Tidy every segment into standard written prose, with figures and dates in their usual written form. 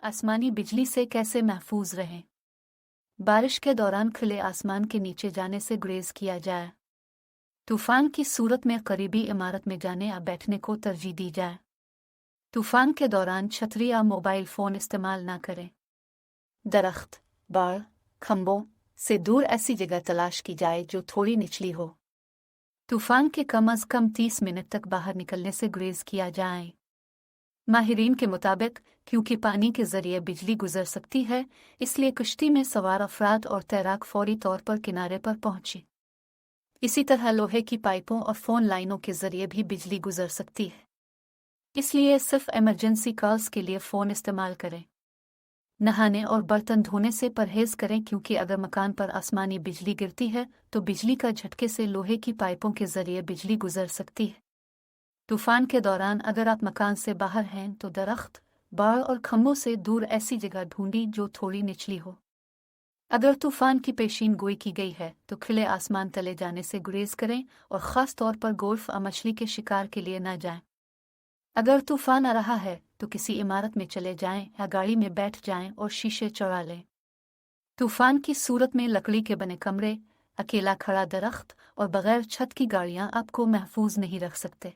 आसमानी बिजली से कैसे महफूज रहें? बारिश के दौरान खुले आसमान के नीचे जाने से गुरेज किया जाए। तूफान की सूरत में करीबी इमारत में जाने या बैठने को तरजीह दी जाए। तूफान के दौरान छतरी या मोबाइल फ़ोन इस्तेमाल ना करें। दरख्त, बाड़, खंभों से दूर ऐसी जगह तलाश की जाए जो थोड़ी निचली हो। तूफान के कम अज़ कम 30 मिनट तक बाहर निकलने से गुरेज किया जाए। माहिरीन के मुताबिक क्योंकि पानी के जरिए बिजली गुजर सकती है, इसलिए कश्ती में सवार अफराद और तैराक फौरी तौर पर किनारे पर पहुंचे। इसी तरह लोहे की पाइपों और फ़ोन लाइनों के जरिए भी बिजली गुजर सकती है, इसलिए सिर्फ इमरजेंसी कॉल्स के लिए फ़ोन इस्तेमाल करें। नहाने और बर्तन धोने से परहेज करें क्योंकि अगर मकान पर आसमानी बिजली गिरती है तो बिजली का झटके से लोहे की पाइपों के जरिए बिजली गुजर सकती है। तूफान के दौरान अगर आप मकान से बाहर हैं तो दरख्त, बाड़ और खंभों से दूर ऐसी जगह ढूंढें जो थोड़ी निचली हो। अगर तूफान की पेशीन गोई की गई है तो खुले आसमान तले जाने से गुरेज करें और ख़ास तौर पर गोल्फ या मछली के शिकार के लिए न जाएं। अगर तूफान आ रहा है तो किसी इमारत में चले जाएं या गाड़ी में बैठ जाएं और शीशे चुरा लें। तूफान की सूरत में लकड़ी के बने कमरे, अकेला खड़ा दरख्त और बगैर छत की गाड़ियां आपको महफूज नहीं रख सकते।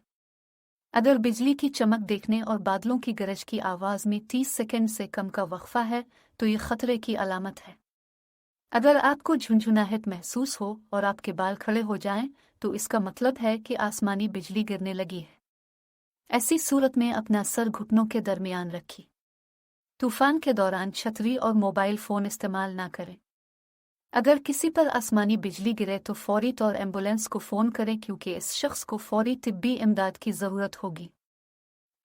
अगर बिजली की चमक देखने और बादलों की गरज की आवाज़ में 30 सेकंड से कम का वक्फा है तो ये खतरे की अलामत है। अगर आपको झुंझुनाहट महसूस हो और आपके बाल खड़े हो जाएं तो इसका मतलब है कि आसमानी बिजली गिरने लगी है। ऐसी सूरत में अपना सर घुटनों के दरमियान रखिए। तूफान के दौरान छतरी और मोबाइल फ़ोन इस्तेमाल ना करें। अगर किसी पर आसमानी बिजली गिरे तो फौरी तौर एम्बुलेंस को फ़ोन करें क्योंकि इस शख्स को फौरी तिब्बी इमदाद की ज़रूरत होगी।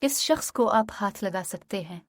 इस शख्स को आप हाथ लगा सकते हैं।